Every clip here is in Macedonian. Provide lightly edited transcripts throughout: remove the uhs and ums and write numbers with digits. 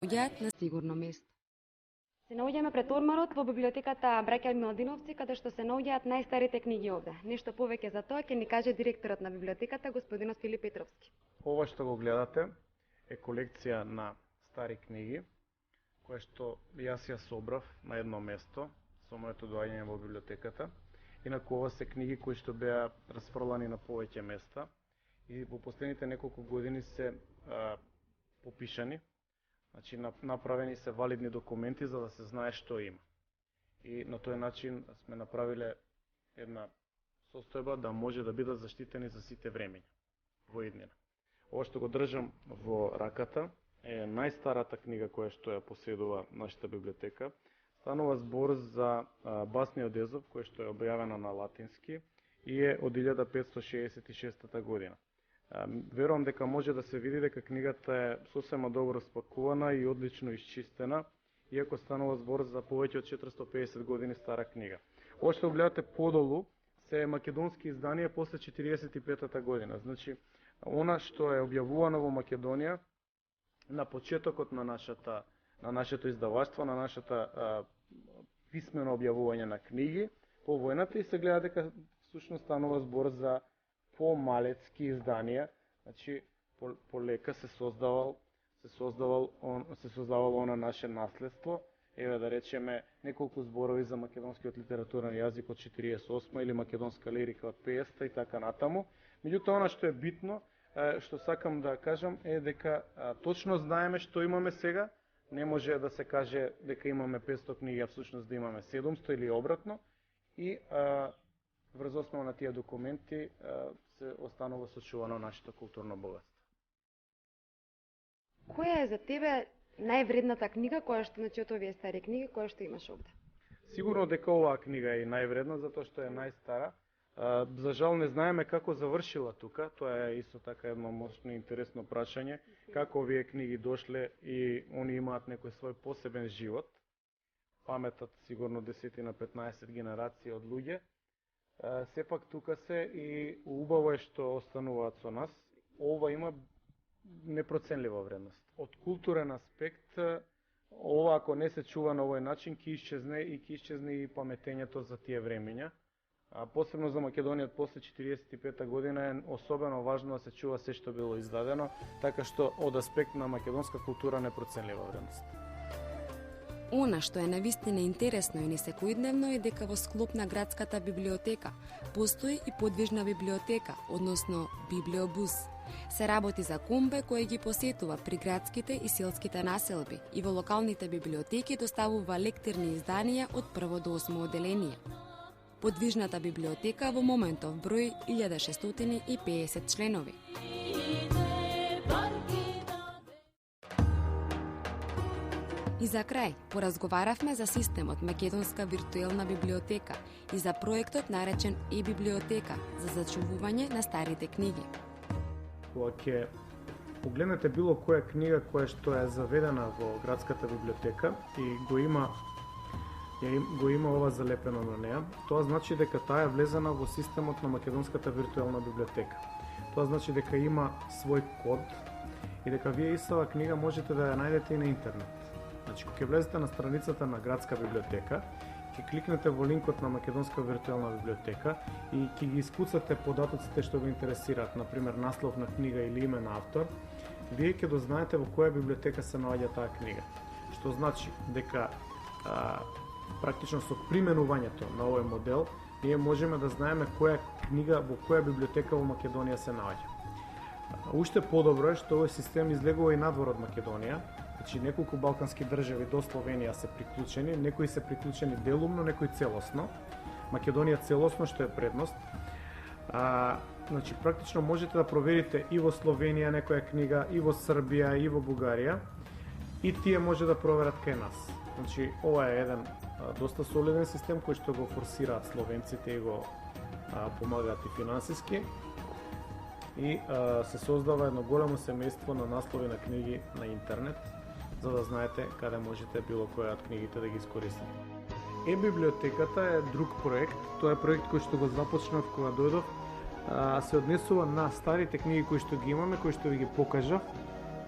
наоѓаат на сигурно место. Се наоѓаме пред ормарот во библиотеката Браќа Младиновци, каде што се наоѓаат најстарите книги овде. Нешто повеќе за тоа ќе ни каже директорот на библиотеката, господинот Филип Петровски. Ова што го гледате е колекција на стари книги, која што јас ја собрав на едно место со моето доаѓање во библиотеката. Инаку ова се книги кои што беа расфрлани на повеќе места и во последните неколку години се попишани. Значи, направени се валидни документи за да се знае што има. И на тој начин сме направиле една состојба да може да бидат заштитени за сите времења во иднина. Ова што го држам во раката е најстарата книга која што ја поседува нашата библиотека. Станува збор за басни од Езоп, која што е објавена на латински и е од 1566 година. Верувам дека може да се види дека книгата е сосема добро спакувана и одлично исчистена, иако станува збор за повеќе од 450 години стара книга. Ова што гледате подолу се македонски изданија после 45-та година. Значи, она што е објавувано во Македонија на почетокот на нашето издаваштво, на нашата писмено објавување на книги по војната, и се гледа дека всушност станува збор за помалецки изданија. Значи, полека се создавало она наше наследство. Еве да речеме неколку зборови за македонскиот литературен јазик од 48 или македонска лирика од 50 и така натаму. Меѓутоа, она што е битно, што сакам да кажам е дека точно знаеме што имаме сега. Не може да се каже дека имаме 500 книги, а всушност да имаме 700 или обратно. И врз основа на тие документи се останува сочувано нашето културно богатство. Која е за тебе највредната книга која што, значи, од овие стари книги која што имаш овде? Сигурно дека оваа книга е највредна затоа што е најстара. За жал не знаеме како завршила тука. Тоа е исто така едно мощно интересно прашање. Како овие книги дошле и они имаат некој свој посебен живот. Паметат сигурно 10-15 генерации од луѓе. Сепак тука се и убаво е што остануваат со нас. Ова има непроценлива вредност. Од културен аспект, ова ако не се чува на овој начин, ќе исчезне и паметењето за тие времења. Посебно за Македонија после 45 година е особено важно да се чува се што било издадено, така што од аспект на македонска култура непроценлива вредност. Она што е навистина интересно и несекојдневно е дека во склоп на градската библиотека постои и подвижна библиотека, односно библиобус. Се работи за комбе кој ги посетува при градските и селските населби и во локалните библиотеки доставува лектирни изданија од 1 до 8 оделение. Подвижната библиотека во моментов број 1650 членови. И за крај, поразговаравме за системот Македонска виртуелна библиотека и за проектот наречен e-библиотека за зачувување на старите книги. Кога ќе погледнете било која книга која што е заведена во градската библиотека и го има ова залепено на неа, тоа значи дека таа е влезена во системот на Македонската виртуелна библиотека. Тоа значи дека има свој код и дека вие истава книга можете да ја најдете и на интернет. Значи, кога ќе влезете на страницата на градска библиотека, ќе кликнете во линкот на Македонска виртуелна библиотека и ќе ги искуцате податоците што ве интересираат, например наслов на книга или име на автор, вие ќе дознаете во која библиотека се наоѓа таа книга. Што значи дека практично со применувањето на овој модел, ние можеме да знаеме која книга во која библиотека во Македонија се наоѓа. Уште подобро е што овој систем излегува и надвор од Македонија. Значи, неколку балкански држави до Словенија се приклучени, некои се приклучени делумно, некои целосно. Македонија целосно, што е предност. Значи, практично можете да проверите и во Словенија некоја книга, и во Србија, и во Бугарија, и тие може да проверат кај нас. Значи, ова е еден доста солиден систем кој што го форсираат словенците и го помагаат и финансиски. И се создава едно големо семејство на наслови на книги на интернет, за да знаете каде можете било која од книгите да ги искористите. Е-библиотеката е друг проект. Тоа е проект кој што го започнав кога дојдов. Се однесува на старите книги кои што ги имаме, кои што ви ги покажав,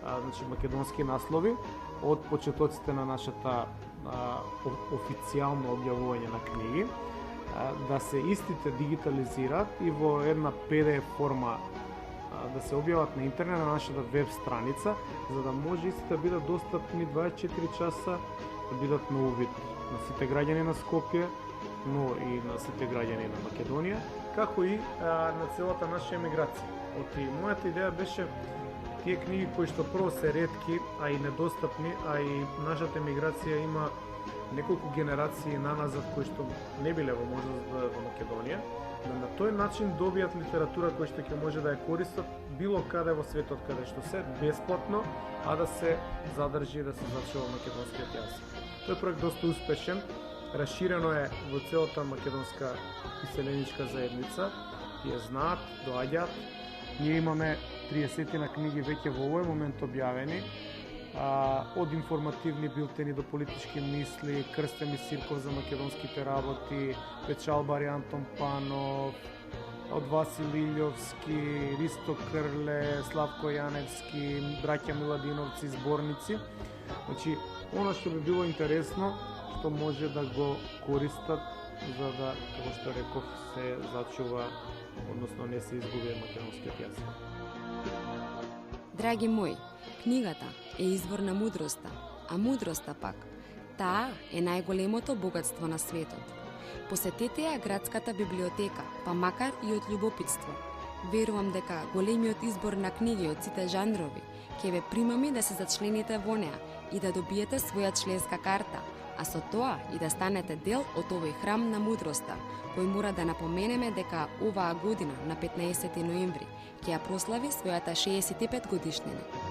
значи македонски наслови, од почетоците на нашата официјално објавување на книги, да се истите дигитализираат и во една PDF форма да се објават на интернет на нашата веб страница, за да може истите да бидат достапни 24 часа, да бидат на увид на сите граѓани на Скопје, но и на сите граѓани на Македонија, како и на целата наша емиграција. Мојата идеја беше тие книги кои што прво се ретки, а и недостапни, а и нашата емиграција има неколку генерации наназад кои што не биле во можност да во Македонија, да на тој начин добијат литература која што ќе може да ја користат било каде во светот, каде што се бесплатно, а да се задржи и да се зачува македонскиот јазик. Тој проект доста успешен, расширено е во целата македонска иселеничка заедница, тие знаат, доаѓаат. Ние имаме 30 на книги веќе во овој момент објавени, од информативни билтени до политички мисли, Крстен Мисирков за македонските работи, Печалбари Антон Панов, од Васил Илјовски, Ристо Крле, Славко Јаневски, браќа Миладиновци, зборници. Значи, оно што би било интересно, што може да го користат за да, како што реков, се зачува, односно не се изгуби македонскиот јазик. Драги мои, книгата е извор на мудроста, а мудроста пак, таа е најголемото богатство на светот. Посетете ја градската библиотека, па макар и од љубопитство. Верувам дека големиот избор на книги од сите жанрови ќе ве примами да се зачлените во неа и да добиете своја членска карта, а со тоа и да станете дел од овој храм на мудроста, кој мора да напоменеме дека оваа година на 15 ноември ќе ја прослави својата 65 годишнина.